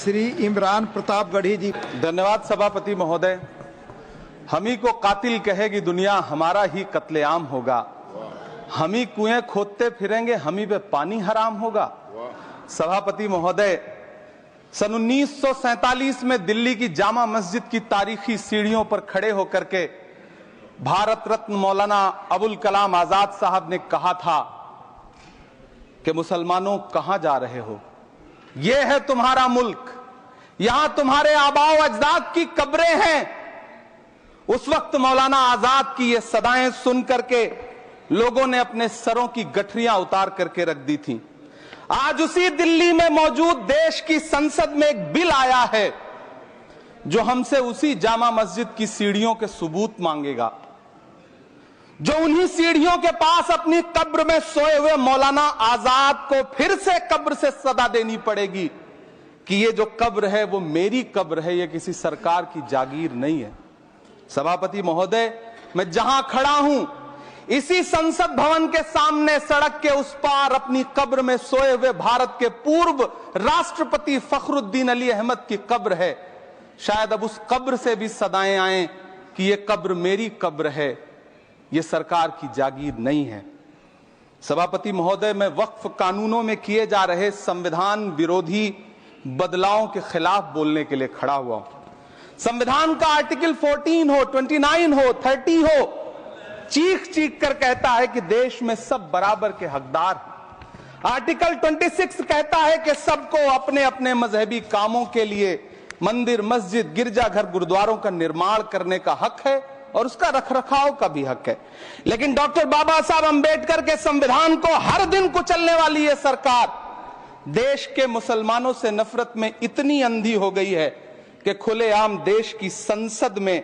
श्री इमरान प्रतापगढ़ी जी। धन्यवाद सभापति महोदय। हम ही को कातिल कहेगी दुनिया, हमारा ही कत्लेआम होगा। हम ही कुएं खोदते फिरेंगे, हम ही पे पानी हराम होगा। सभापति महोदय, सन 1947 में दिल्ली की जामा मस्जिद की तारीखी सीढ़ियों पर खड़े होकर के भारत रत्न मौलाना अबुल कलाम आजाद साहब ने कहा था कि मुसलमानों कहां जा रहे हो, यह है तुम्हारा मुल्क, यहां तुम्हारे आबाओ अजदाद की कब्रें हैं। उस वक्त मौलाना आजाद की ये सदाएं सुन करके लोगों ने अपने सरों की गठरियां उतार करके रख दी थी। आज उसी दिल्ली में मौजूद देश की संसद में एक बिल आया है जो हमसे उसी जामा मस्जिद की सीढ़ियों के सबूत मांगेगा, जो उन्हीं सीढ़ियों के पास अपनी कब्र में सोए हुए मौलाना आजाद को फिर से कब्र से सदा देनी पड़ेगी कि ये जो कब्र है वो मेरी कब्र है, ये किसी सरकार की जागीर नहीं है। सभापति महोदय, मैं जहां खड़ा हूं इसी संसद भवन के सामने सड़क के उस पार अपनी कब्र में सोए हुए भारत के पूर्व राष्ट्रपति फखरुद्दीन अली अहमद की कब्र है। शायद अब उस कब्र से भी सदाएं आए कि ये कब्र मेरी कब्र है, ये सरकार की जागीर नहीं है। सभापति महोदय, मैं वक्फ कानूनों में किए जा रहे संविधान विरोधी बदलावों के खिलाफ बोलने के लिए खड़ा हुआ हूं। संविधान का आर्टिकल 14 हो, 29 हो, 30 हो, चीख चीख कर कहता है कि देश में सब बराबर के हकदार हैं। आर्टिकल 26 कहता है कि सबको अपने अपने मजहबी कामों के लिए मंदिर, मस्जिद, गिरजाघर, गुरुद्वारों का निर्माण करने का हक है और उसका रखरखाव का भी हक है। लेकिन डॉक्टर बाबा साहब अंबेडकर के संविधान को हर दिन कुचलने वाली ये सरकार देश के मुसलमानों से नफरत में इतनी अंधी हो गई है कि खुलेआम देश की संसद में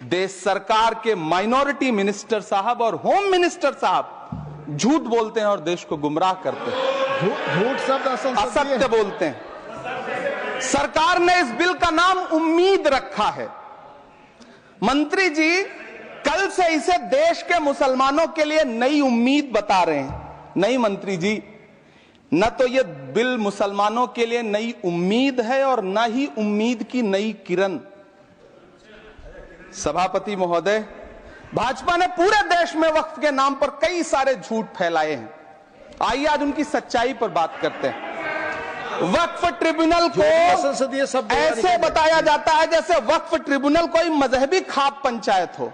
देश सरकार के माइनॉरिटी मिनिस्टर साहब और होम मिनिस्टर साहब झूठ बोलते हैं और देश को गुमराह करते हैं, झूठ शब्द असत्य बोलते हैं। सरकार ने इस बिल का नाम उम्मीद रखा है। मंत्री जी कल से इसे देश के मुसलमानों के लिए नई उम्मीद बता रहे हैं। नहीं मंत्री जी, न तो यह बिल मुसलमानों के लिए नई उम्मीद है और न ही उम्मीद की नई किरण। सभापति महोदय, भाजपा ने पूरे देश में वक्फ के नाम पर कई सारे झूठ फैलाए हैं। आइए आज उनकी सच्चाई पर बात करते हैं। वक्फ ट्रिब्यूनल को ऐसे बताया जाता है जैसे वक्फ ट्रिब्यूनल कोई मजहबी खाप पंचायत हो।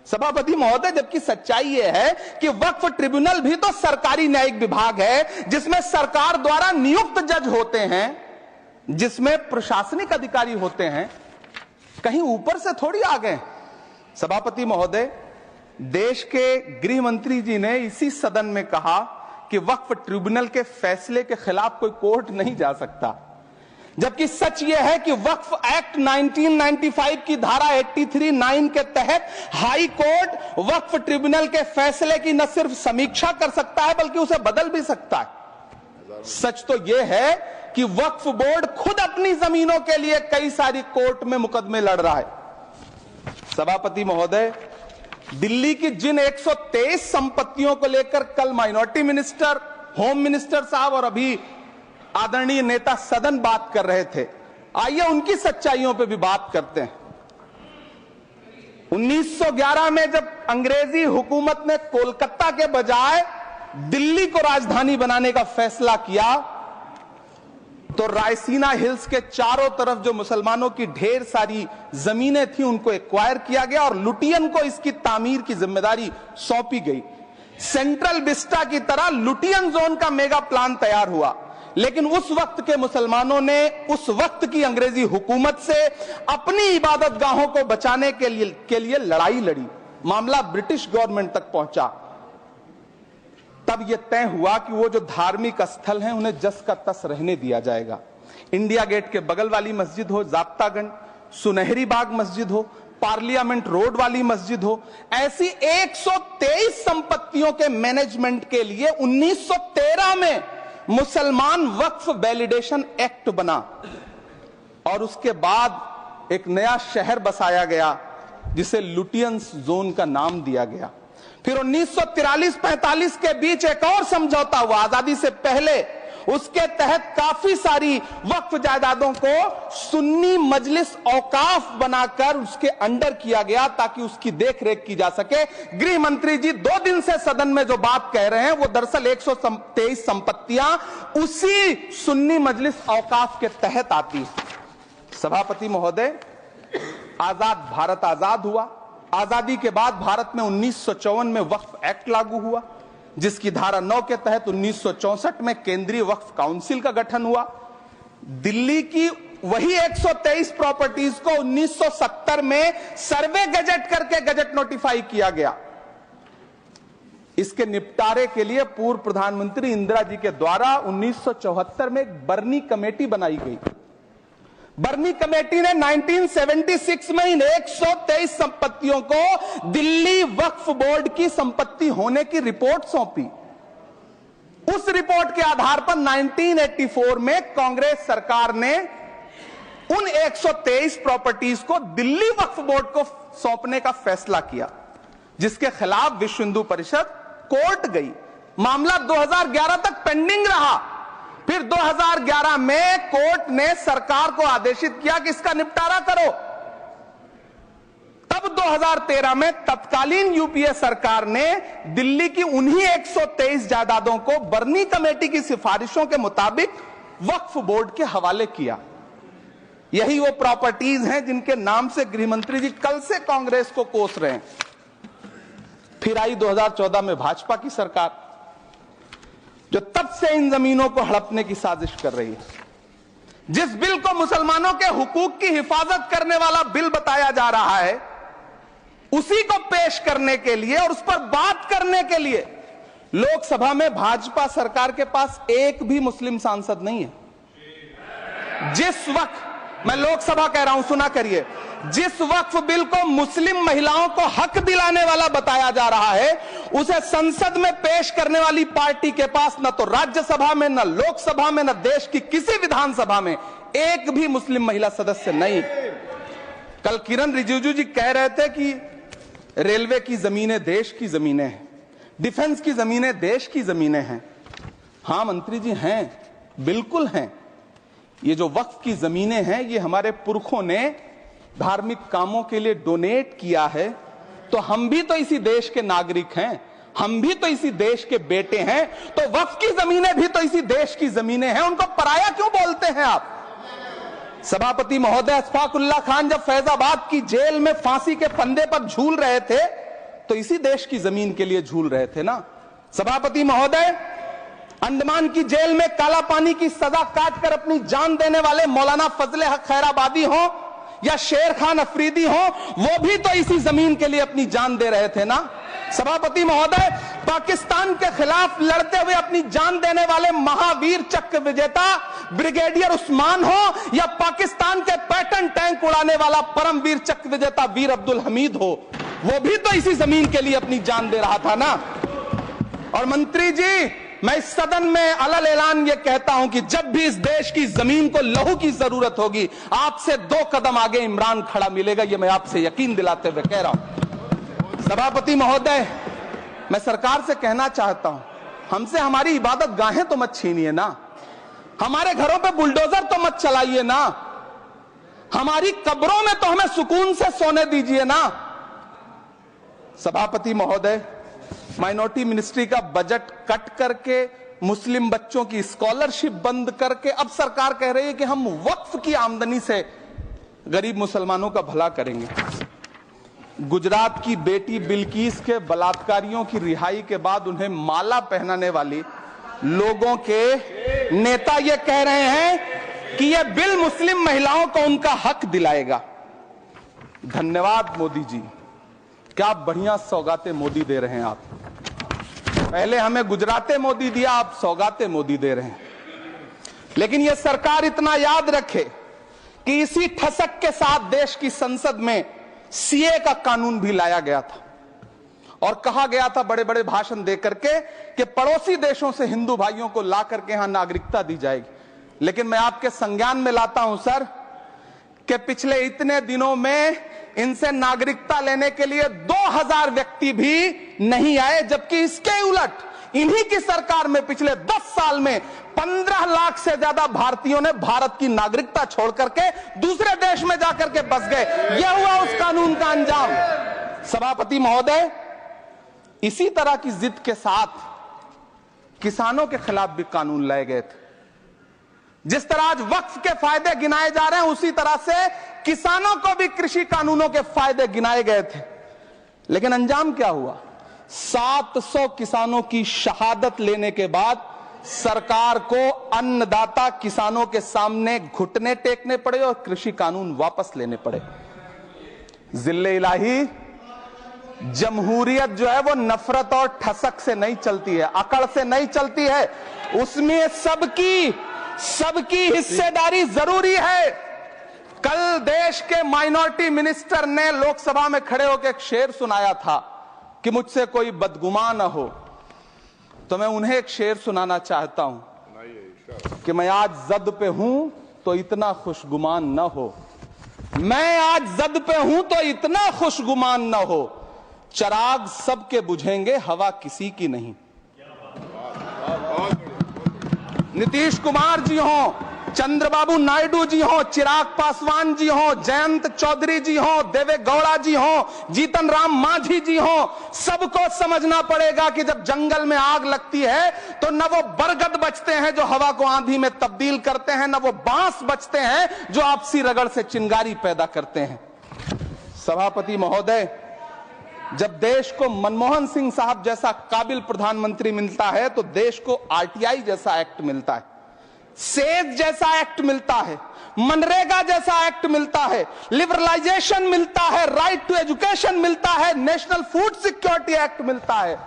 सभापति महोदय, जबकि सच्चाई यह है कि वक्फ ट्रिब्यूनल भी तो सरकारी न्यायिक विभाग है जिसमें सरकार द्वारा नियुक्त जज होते हैं, जिसमें प्रशासनिक अधिकारी होते हैं, कहीं ऊपर से थोड़ी आ गए। सभापति महोदय, देश के गृह मंत्री जी ने इसी सदन में कहा कि वक्फ ट्रिब्यूनल के फैसले के खिलाफ कोई कोर्ट नहीं जा सकता, जबकि सच यह है कि वक्फ एक्ट 1995 की धारा 83(9) के तहत हाई कोर्ट वक्फ ट्रिब्यूनल के फैसले की न सिर्फ समीक्षा कर सकता है बल्कि उसे बदल भी सकता है। सच तो यह है कि वक्फ बोर्ड खुद अपनी जमीनों के लिए कई सारी कोर्ट में मुकदमे लड़ रहा है। सभापति महोदय, दिल्ली की जिन 123 संपत्तियों को लेकर कल माइनॉरिटी मिनिस्टर, होम मिनिस्टर साहब और अभी आदरणीय नेता सदन बात कर रहे थे, आइए उनकी सच्चाइयों पे भी बात करते हैं। 1911 में जब अंग्रेजी हुकूमत ने कोलकाता के बजाय दिल्ली को राजधानी बनाने का फैसला किया तो रायसीना हिल्स के चारों तरफ जो मुसलमानों की ढेर सारी जमीनें थी उनको एक्वायर किया गया और लुटियन को इसकी तामीर की जिम्मेदारी सौंपी गई। सेंट्रल विस्टा की तरह लुटियन जोन का मेगा प्लान तैयार हुआ, लेकिन उस वक्त के मुसलमानों ने उस वक्त की अंग्रेजी हुकूमत से अपनी इबादत गाहों को बचाने के लिए लड़ाई लड़ी। मामला ब्रिटिश गवर्नमेंट तक पहुंचा। तब यह तय हुआ कि वो जो धार्मिक स्थल हैं उन्हें जस का तस रहने दिया जाएगा। इंडिया गेट के बगल वाली मस्जिद हो, जाप्तागंज, सुनहरी बाग मस्जिद हो, पार्लियामेंट रोड वाली मस्जिद हो, ऐसी 123 संपत्तियों के मैनेजमेंट के लिए 1913 में मुसलमान वक्फ वैलिडेशन एक्ट बना और उसके बाद एक नया शहर बसाया गया जिसे लुटियंस जोन का नाम दिया गया। फिर 1943-45 के बीच एक और समझौता हुआ आजादी से पहले उसके तहत काफी सारी वक्फ जायदादों को सुन्नी मजलिस औकाफ बनाकर उसके अंडर किया गया ताकि उसकी देखरेख की जा सके। गृह मंत्री जी 2 दिन से सदन में जो बात कह रहे हैं वो दरअसल 123 संपत्तियां उसी सुन्नी मजलिस औकाफ के तहत आती है। सभापति महोदय, आजाद भारत आजाद हुआ। आजादी के बाद भारत में 1954 में वक्फ एक्ट लागू हुआ, जिसकी धारा 9 के तहत 1964 में केंद्रीय वक्फ काउंसिल का गठन हुआ। दिल्ली की वही 123 प्रॉपर्टीज को 1970 में सर्वे गजट करके गजट नोटिफाई किया गया। इसके निपटारे के लिए पूर्व प्रधानमंत्री इंदिरा जी के द्वारा 1974 में एक बर्नी कमेटी बनाई गई। बर्नी कमेटी ने 1976 में इन 123 संपत्तियों को दिल्ली वक्फ बोर्ड की संपत्ति होने की रिपोर्ट सौंपी। उस रिपोर्ट के आधार पर 1984 में कांग्रेस सरकार ने उन 123 प्रॉपर्टीज को दिल्ली वक्फ बोर्ड को सौंपने का फैसला किया, जिसके खिलाफ विश्व हिंदू परिषद कोर्ट गई। मामला 2011 तक पेंडिंग रहा। फिर 2011 में कोर्ट ने सरकार को आदेशित किया कि इसका निपटारा करो। तब 2013 में तत्कालीन यूपीए सरकार ने दिल्ली की उन्हीं 123 जायदादों को बर्नी कमेटी की सिफारिशों के मुताबिक वक्फ बोर्ड के हवाले किया। यही वो प्रॉपर्टीज हैं जिनके नाम से गृह मंत्री जी कल से कांग्रेस को कोस रहे हैं। फिर आई 2014 में भाजपा की सरकार, जो तब से इन जमीनों को हड़पने की साजिश कर रही है। जिस बिल को मुसलमानों के हुकूक की हिफाजत करने वाला बिल बताया जा रहा है, उसी को पेश करने के लिए और उस पर बात करने के लिए लोकसभा में भाजपा सरकार के पास एक भी मुस्लिम सांसद नहीं है। जिस वक्त, मैं लोकसभा कह रहा हूं, सुना करिए, जिस वक्फ बिल को मुस्लिम महिलाओं को हक दिलाने वाला बताया जा रहा है, उसे संसद में पेश करने वाली पार्टी के पास न तो राज्यसभा में, न लोकसभा में, न देश की किसी विधानसभा में एक भी मुस्लिम महिला सदस्य नहीं। कल किरण रिजिजू जी कह रहे थे कि रेलवे की जमीनें देश की जमीनें हैं, डिफेंस की जमीनें देश की जमीनें हैं। हां मंत्री जी, हैं, बिल्कुल हैं। ये जो वक्फ की जमीनें हैं, ये हमारे पुरखों ने धार्मिक कामों के लिए डोनेट किया है। तो हम भी तो इसी देश के नागरिक हैं, हम भी तो इसी देश के बेटे हैं। तो वक्फ की जमीनें भी तो इसी देश की जमीनें हैं, उनको पराया क्यों बोलते हैं आप? सभापति महोदय, अशफाकुल्लाह खान जब फैजाबाद की जेल में फांसी के फंदे पर झूल रहे थे तो इसी देश की जमीन के लिए झूल रहे थे ना। सभापति महोदय, अंडमान की जेल में काला पानी की सजा काटकर अपनी जान देने वाले मौलाना फजले हक खैराबादी हो या शेर खान अफरीदी हो, वो भी तो इसी जमीन के लिए अपनी जान दे रहे थे ना। सभापति महोदय, पाकिस्तान के खिलाफ लड़ते हुए अपनी जान देने वाले महावीर चक्र विजेता ब्रिगेडियर उस्मान हो या पाकिस्तान के पैटर्न टैंक उड़ाने वाला परमवीर चक्र विजेता वीर अब्दुल हमीद हो, वो भी तो इसी जमीन के लिए अपनी जान दे रहा था ना। और मंत्री जी, मैं इस सदन में अलग ऐलान ये कहता हूं कि जब भी इस देश की जमीन को लहू की जरूरत होगी, आपसे 2 कदम आगे इमरान खड़ा मिलेगा, ये मैं आपसे यकीन दिलाते हुए कह रहा हूं। सभापति महोदय, मैं सरकार से कहना चाहता हूं, हमसे हमारी इबादत गाहें तो मत छीनिए ना, हमारे घरों पे बुलडोजर तो मत चलाइए ना, हमारी कब्रों में तो हमें सुकून से सोने दीजिए ना। सभापति महोदय, माइनॉरिटी मिनिस्ट्री का बजट कट करके, मुस्लिम बच्चों की स्कॉलरशिप बंद करके अब सरकार कह रही है कि हम वक्फ की आमदनी से गरीब मुसलमानों का भला करेंगे। गुजरात की बेटी बिल्किस के बलात्कारियों की रिहाई के बाद उन्हें माला पहनाने वाली लोगों के नेता ये कह रहे हैं कि यह बिल मुस्लिम महिलाओं को उनका हक दिलाएगा। धन्यवाद मोदी जी, क्या बढ़िया सौगातें मोदी दे रहे हैं आप। पहले हमें गुजराते मोदी दिया, आप सौगाते मोदी दे रहे हैं। लेकिन यह सरकार इतना याद रखे कि इसी ठसक के साथ देश की संसद में सीए का कानून भी लाया गया था और कहा गया था बड़े बड़े भाषण देकर के कि पड़ोसी देशों से हिंदू भाइयों को ला करके यहां नागरिकता दी जाएगी। लेकिन मैं आपके संज्ञान में लाता हूं सर कि पिछले इतने दिनों में इनसे नागरिकता लेने के लिए 2000 व्यक्ति भी नहीं आए, जबकि इसके उलट इन्हीं की सरकार में पिछले 10 साल में 15 लाख से ज्यादा भारतीयों ने भारत की नागरिकता छोड़ करके दूसरे देश में जाकर के बस गए। यह हुआ उस कानून का अंजाम। सभापति महोदय, इसी तरह की जिद के साथ किसानों के खिलाफ भी कानून लाए गए थे। जिस तरह आज वक्फ के फायदे गिनाए जा रहे हैं, उसी तरह से किसानों को भी कृषि कानूनों के फायदे गिनाए गए थे। लेकिन अंजाम क्या हुआ? 700 किसानों की शहादत लेने के बाद सरकार को अन्नदाता किसानों के सामने घुटने टेकने पड़े और कृषि कानून वापस लेने पड़े। जिल्ले इलाही, जमहूरियत जो है वो नफरत और ठसक से नहीं चलती है, अकड़ से नहीं चलती है। उसमें सबकी हिस्सेदारी जरूरी है। कल देश के माइनॉरिटी मिनिस्टर ने लोकसभा में खड़े होकर एक शेर सुनाया था कि मुझसे कोई बदगुमान न हो, तो मैं उन्हें एक शेर सुनाना चाहता हूं कि मैं आज जद पे हूं तो इतना खुशगुमान न हो, मैं आज जद पे हूं तो इतना खुशगुमान न हो, चराग सबके बुझेंगे हवा किसी की नहीं। नीतीश कुमार जी हो, चंद्रबाबू नायडू जी हो, चिराग पासवान जी हो, जयंत चौधरी जी हो, देवे गौड़ा जी हो, जीतन राम मांझी जी हो, सबको समझना पड़ेगा कि जब जंगल में आग लगती है तो न वो बरगद बचते हैं जो हवा को आंधी में तब्दील करते हैं, न वो बांस बचते हैं जो आपसी रगड़ से चिंगारी पैदा करते हैं। सभापति महोदय, जब देश को मनमोहन सिंह साहब जैसा काबिल प्रधानमंत्री मिलता है तो देश को आरटीआई जैसा एक्ट मिलता है, सेज जैसा एक्ट मिलता है, मनरेगा जैसा एक्ट मिलता है, लिबरलाइजेशन मिलता है, राइट टू एजुकेशन मिलता है, नेशनल फूड सिक्योरिटी एक्ट मिलता है।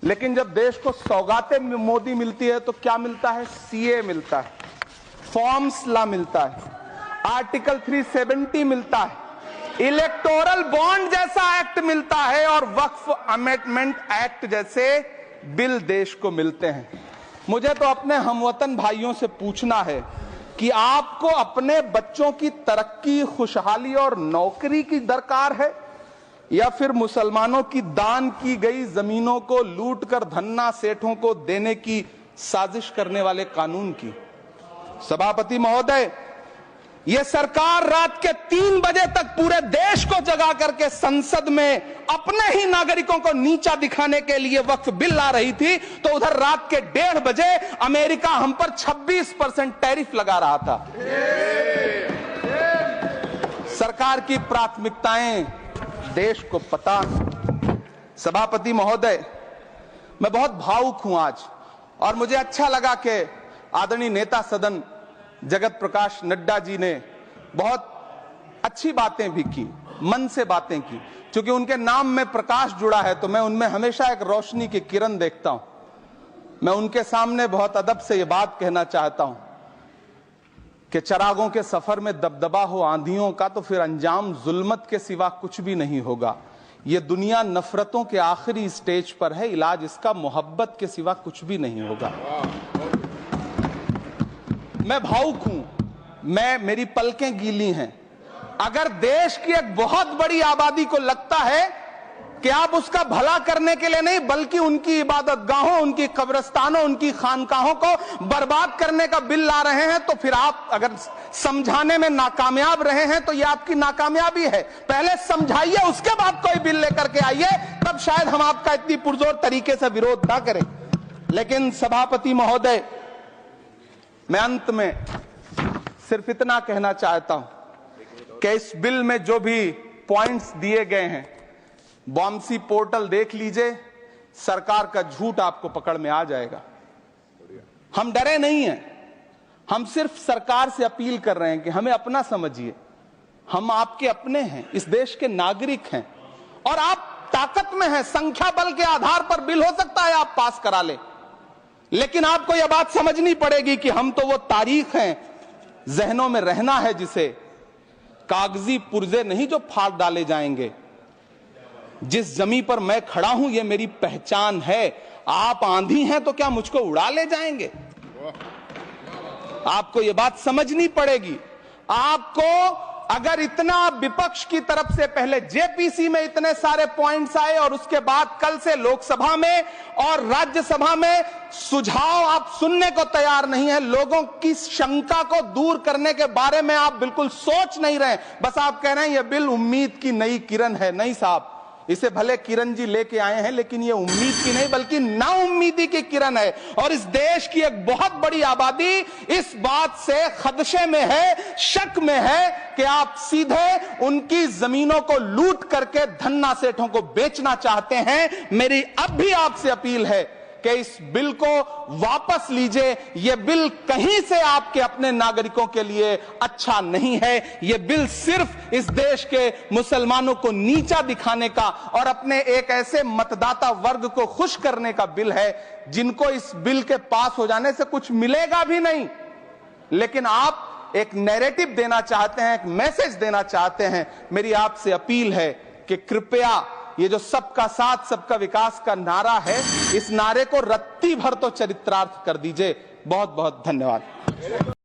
लेकिन जब देश को सौगातें मोदी मिलती है तो क्या मिलता है? सीए मिलता है, फॉर्म्स लॉ मिलता है, आर्टिकल 370 मिलता है, इलेक्टोरल बॉन्ड जैसा एक्ट मिलता है और वक्फ अमेंडमेंट एक्ट जैसे बिल देश को मिलते हैं। मुझे तो अपने हमवतन भाइयों से पूछना है कि आपको अपने बच्चों की तरक्की, खुशहाली और नौकरी की दरकार है या फिर मुसलमानों की दान की गई जमीनों को लूट कर धन्ना सेठों को देने की साजिश करने वाले कानून की? सभापति महोदय, यह सरकार रात के 3 बजे तक पूरे देश को जगा करके संसद में अपने ही नागरिकों को नीचा दिखाने के लिए वक्फ बिल ला रही थी, तो उधर रात के 1:30 बजे अमेरिका हम पर 26% टैरिफ लगा रहा था। सरकार की प्राथमिकताएं देश को पता। सभापति महोदय, मैं बहुत भावुक हूं आज, और मुझे अच्छा लगा कि आदरणीय नेता सदन जगत प्रकाश नड्डा जी ने बहुत अच्छी बातें भी की, मन से बातें की। क्योंकि उनके नाम में प्रकाश जुड़ा है तो मैं उनमें हमेशा एक रोशनी की किरण देखता हूं। मैं उनके सामने बहुत अदब से यह बात कहना चाहता हूं कि चरागों के सफर में दबदबा हो आंधियों का तो फिर अंजाम जुल्मत के सिवा कुछ भी नहीं होगा। यह दुनिया नफरतों के आखिरी स्टेज पर है, इलाज इसका मोहब्बत के सिवा कुछ भी नहीं होगा। मैं भावुक हूं, मेरी पलकें गीली हैं। अगर देश की एक बहुत बड़ी आबादी को लगता है कि आप उसका भला करने के लिए नहीं बल्कि उनकी इबादतगाहों, उनकी कब्रिस्तानों, उनकी खानकाहों को बर्बाद करने का बिल ला रहे हैं, तो फिर आप अगर समझाने में नाकामयाब रहे हैं तो यह आपकी नाकामयाबी है। पहले समझाइए, उसके बाद कोई बिल लेकर के आइए, तब शायद हम आपका इतनी पुरजोर तरीके से विरोध ना करें। लेकिन सभापति महोदय, मैं अंत में सिर्फ इतना कहना चाहता हूं कि इस बिल में जो भी पॉइंट्स दिए गए हैं, बॉम्सी पोर्टल देख लीजिए, सरकार का झूठ आपको पकड़ में आ जाएगा। हम डरे नहीं हैं, हम सिर्फ सरकार से अपील कर रहे हैं कि हमें अपना समझिए। हम आपके अपने हैं, इस देश के नागरिक हैं और आप ताकत में हैं। संख्या बल के आधार पर बिल हो सकता है आप पास करा लें, लेकिन आपको यह बात समझनी पड़ेगी कि हम तो वो तारीख हैं, जहनों में रहना है जिसे, कागजी पुर्जे नहीं जो फाड़ डाले जाएंगे। जिस जमी पर मैं खड़ा हूं ये मेरी पहचान है। आप आंधी हैं तो क्या मुझको उड़ा ले जाएंगे? आपको यह बात समझनी पड़ेगी। आपको अगर इतना विपक्ष की तरफ से पहले जेपीसी में इतने सारे पॉइंट्स आए और उसके बाद कल से लोकसभा में और राज्यसभा में सुझाव आप सुनने को तैयार नहीं है, लोगों की शंका को दूर करने के बारे में आप बिल्कुल सोच नहीं रहे, बस आप कह रहे हैं यह बिल उम्मीद की नई किरण है। नहीं साहब, इसे भले किरण जी लेके आए हैं, लेकिन ये उम्मीद की नहीं बल्कि नाउम्मीदी की किरण है। और इस देश की एक बहुत बड़ी आबादी इस बात से खदशे में है, शक में है कि आप सीधे उनकी जमीनों को लूट करके धन्ना सेठों को बेचना चाहते हैं। मेरी अब भी आपसे अपील है कि इस बिल को वापस लीजिए। यह बिल कहीं से आपके अपने नागरिकों के लिए अच्छा नहीं है। यह बिल सिर्फ इस देश के मुसलमानों को नीचा दिखाने का और अपने एक ऐसे मतदाता वर्ग को खुश करने का बिल है जिनको इस बिल के पास हो जाने से कुछ मिलेगा भी नहीं। लेकिन आप एक नैरेटिव देना चाहते हैं, एक मैसेज देना चाहते हैं। मेरी आपसे अपील है कि कृपया ये जो सबका साथ सबका विकास का नारा है, इस नारे को रत्ती भर तो चरित्रार्थ कर दीजिए। बहुत बहुत धन्यवाद।